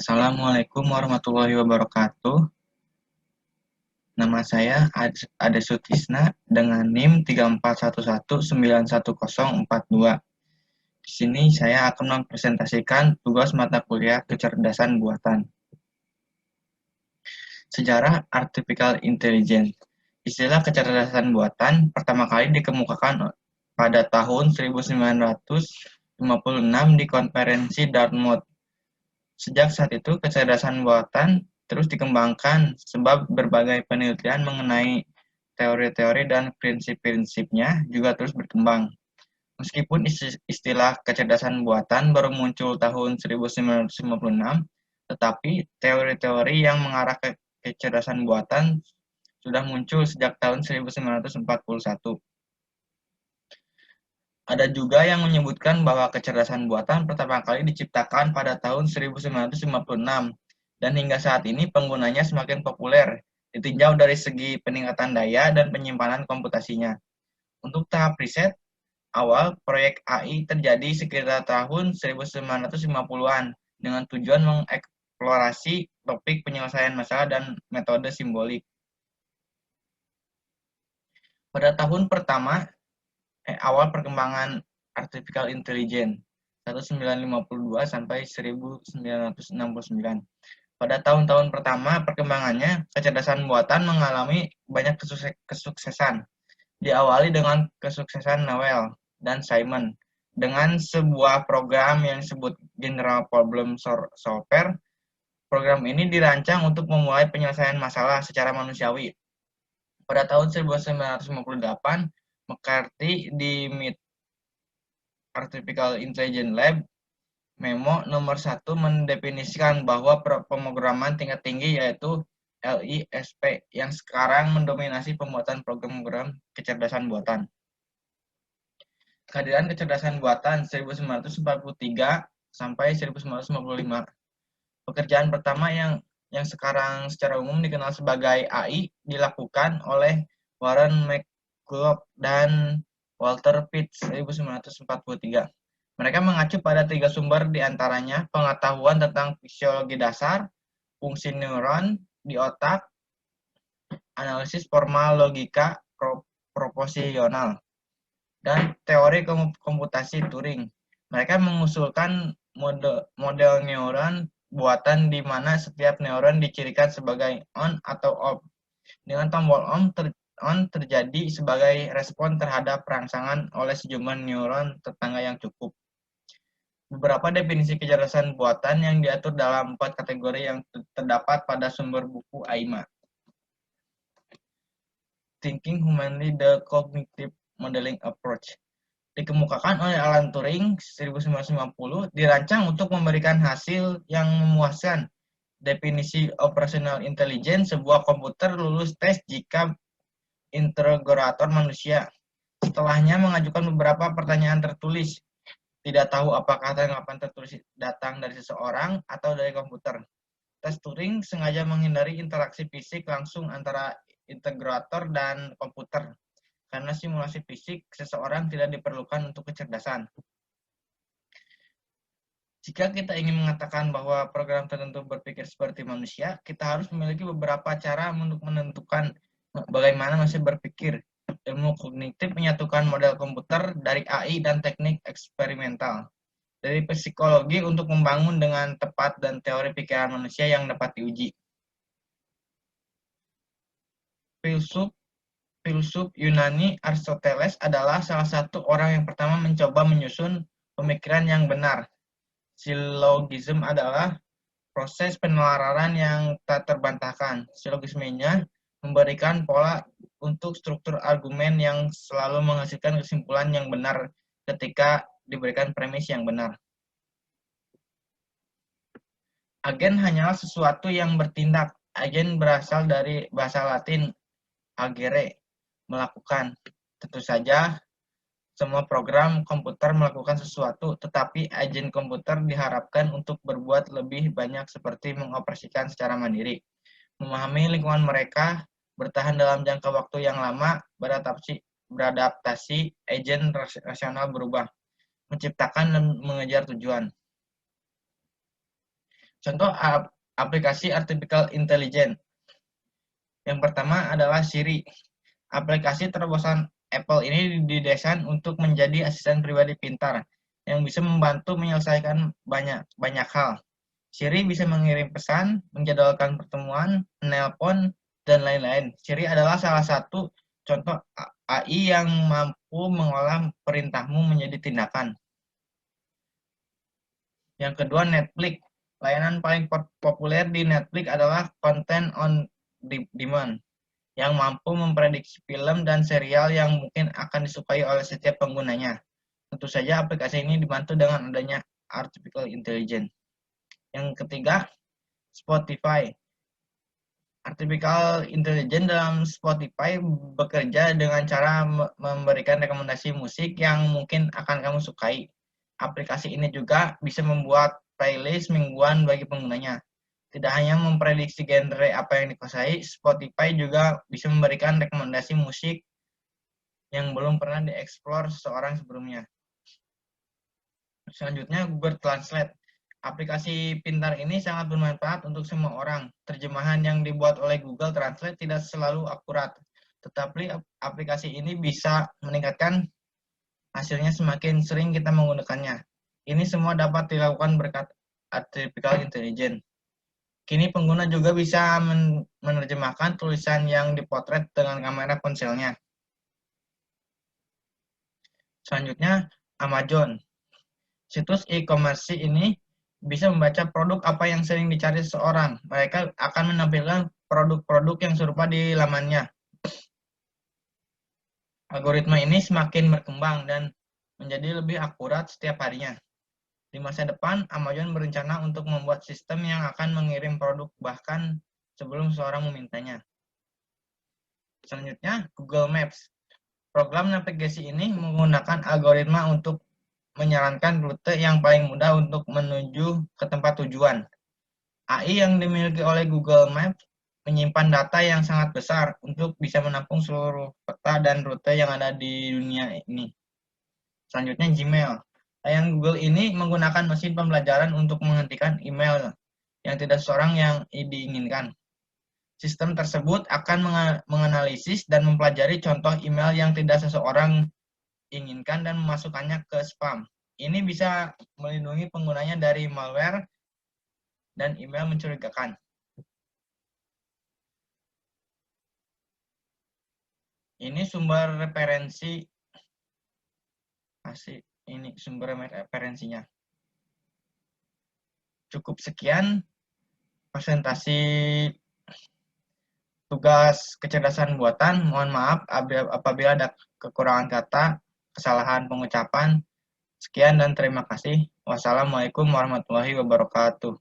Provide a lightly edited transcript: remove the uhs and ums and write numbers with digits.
Assalamualaikum warahmatullahi wabarakatuh. Nama saya Ade Sutisna dengan NIM 3411911042. Di sini saya akan mempresentasikan tugas mata kuliah kecerdasan buatan. Sejarah Artificial Intelligence. Istilah kecerdasan buatan pertama kali dikemukakan pada tahun 1956 di konferensi Dartmouth. Sejak saat itu, kecerdasan buatan terus dikembangkan sebab berbagai penelitian mengenai teori-teori dan prinsip-prinsipnya juga terus berkembang. Meskipun istilah kecerdasan buatan baru muncul tahun 1956, tetapi teori-teori yang mengarah ke kecerdasan buatan sudah muncul sejak tahun 1941. Ada juga yang menyebutkan bahwa kecerdasan buatan pertama kali diciptakan pada tahun 1956 dan hingga saat ini penggunanya semakin populer, ditinjau dari segi peningkatan daya dan penyimpanan komputasinya. Untuk tahap riset, awal proyek AI terjadi sekitar tahun 1950-an dengan tujuan mengeksplorasi topik penyelesaian masalah dan metode simbolik. Pada tahun pertama, awal perkembangan Artificial Intelligence 1952 sampai 1969. Pada tahun-tahun pertama perkembangannya, kecerdasan buatan mengalami banyak kesuksesan. Diawali dengan kesuksesan Noel dan Simon dengan sebuah program yang disebut General Problem Solver. Program ini dirancang untuk memulai penyelesaian masalah secara manusiawi. Pada tahun 1958, McCarthy di MIT Artificial Intelligence Lab Memo nomor 1 mendefinisikan bahwa pemrograman tingkat tinggi yaitu LISP yang sekarang mendominasi pembuatan program-program kecerdasan buatan. Kehadiran kecerdasan buatan 1943 sampai 1955. Pekerjaan pertama yang sekarang secara umum dikenal sebagai AI dilakukan oleh Warren McCulloch dan Walter Pitts 1943. Mereka mengacu pada 3 sumber diantaranya pengetahuan tentang fisiologi dasar, fungsi neuron di otak, analisis formal logika proposisional, dan teori komputasi Turing. Mereka mengusulkan model neuron buatan di mana setiap neuron dicirikan sebagai on atau off. Dengan tombol on terjadi sebagai respon terhadap rangsangan oleh sejumlah neuron tetangga yang cukup. Beberapa definisi kecerdasan buatan yang diatur dalam 4 kategori yang terdapat pada sumber buku AIMA. Thinking Humanly, the Cognitive Modeling Approach. Dikemukakan oleh Alan Turing 1950, dirancang untuk memberikan hasil yang memuaskan. Definisi operational intelligence, sebuah komputer lulus tes jika integrator manusia. Setelahnya mengajukan beberapa pertanyaan tertulis. Tidak tahu apakah tanggapan tertulis datang dari seseorang atau dari komputer. Tes Turing sengaja menghindari interaksi fisik langsung antara integrator dan komputer, karena simulasi fisik seseorang tidak diperlukan untuk kecerdasan. Jika kita ingin mengatakan bahwa program tertentu berpikir seperti manusia, kita harus memiliki beberapa cara untuk menentukan bagaimana manusia berpikir. Ilmu kognitif menyatukan model komputer dari AI dan teknik eksperimental dari psikologi untuk membangun dengan tepat dan teori pikiran manusia yang dapat diuji. Filsuf Yunani Aristoteles adalah salah satu orang yang pertama mencoba menyusun pemikiran yang benar. Silogisme adalah proses penelararan yang tak terbantahkan. Silogismenya memberikan pola untuk struktur argumen yang selalu menghasilkan kesimpulan yang benar ketika diberikan premis yang benar. Agen hanyalah sesuatu yang bertindak. Agen berasal dari bahasa Latin agere, melakukan. Tentu saja, semua program komputer melakukan sesuatu, tetapi agen komputer diharapkan untuk berbuat lebih banyak seperti mengoperasikan secara mandiri, memahami lingkungan mereka, bertahan dalam jangka waktu yang lama, beradaptasi, agen rasional berubah, menciptakan dan mengejar tujuan. Contoh aplikasi artificial intelligence. Yang pertama adalah Siri. Aplikasi terobosan Apple ini didesain untuk menjadi asisten pribadi pintar yang bisa membantu menyelesaikan banyak hal. Siri bisa mengirim pesan, menjadwalkan pertemuan, menelpon, dan lain-lain. Siri adalah salah satu contoh AI yang mampu mengolah perintahmu menjadi tindakan. Yang kedua, Netflix. Layanan paling populer di Netflix adalah Content on Demand, yang mampu memprediksi film dan serial yang mungkin akan disukai oleh setiap penggunanya. Tentu saja aplikasi ini dibantu dengan adanya artificial intelligence. Yang ketiga, Spotify. Artificial intelligence dalam Spotify bekerja dengan cara memberikan rekomendasi musik yang mungkin akan kamu sukai. Aplikasi ini juga bisa membuat playlist mingguan bagi penggunanya. Tidak hanya memprediksi genre apa yang dikuasai, Spotify juga bisa memberikan rekomendasi musik yang belum pernah dieksplor seseorang sebelumnya. Selanjutnya, Google Translate. Aplikasi pintar ini sangat bermanfaat untuk semua orang. Terjemahan yang dibuat oleh Google Translate tidak selalu akurat, tetapi aplikasi ini bisa meningkatkan hasilnya semakin sering kita menggunakannya. Ini semua dapat dilakukan berkat artificial intelligence. Kini pengguna juga bisa menerjemahkan tulisan yang dipotret dengan kamera ponselnya. Selanjutnya, Amazon. Situs e-commerce ini bisa membaca produk apa yang sering dicari seseorang. Mereka akan menampilkan produk-produk yang serupa di lamannya. Algoritma ini semakin berkembang dan menjadi lebih akurat setiap harinya. Di masa depan, Amazon berencana untuk membuat sistem yang akan mengirim produk bahkan sebelum seseorang memintanya. Selanjutnya, Google Maps. Program navigasi ini menggunakan algoritma untuk menyarankan rute yang paling mudah untuk menuju ke tempat tujuan. AI yang dimiliki oleh Google Maps menyimpan data yang sangat besar untuk bisa menampung seluruh peta dan rute yang ada di dunia ini. Selanjutnya, Gmail. Layanan Google ini menggunakan mesin pembelajaran untuk menghentikan email yang tidak seseorang yang diinginkan. Sistem tersebut akan menganalisis dan mempelajari contoh email yang tidak seseorang inginkan dan memasukkannya ke spam. Ini bisa melindungi penggunanya dari malware dan email mencurigakan. Ini sumber referensi. Ini sumber referensinya. Cukup sekian presentasi tugas kecerdasan buatan. Mohon maaf apabila ada kekurangan kata, kesalahan pengucapan. Sekian dan terima kasih. Wassalamualaikum warahmatullahi wabarakatuh.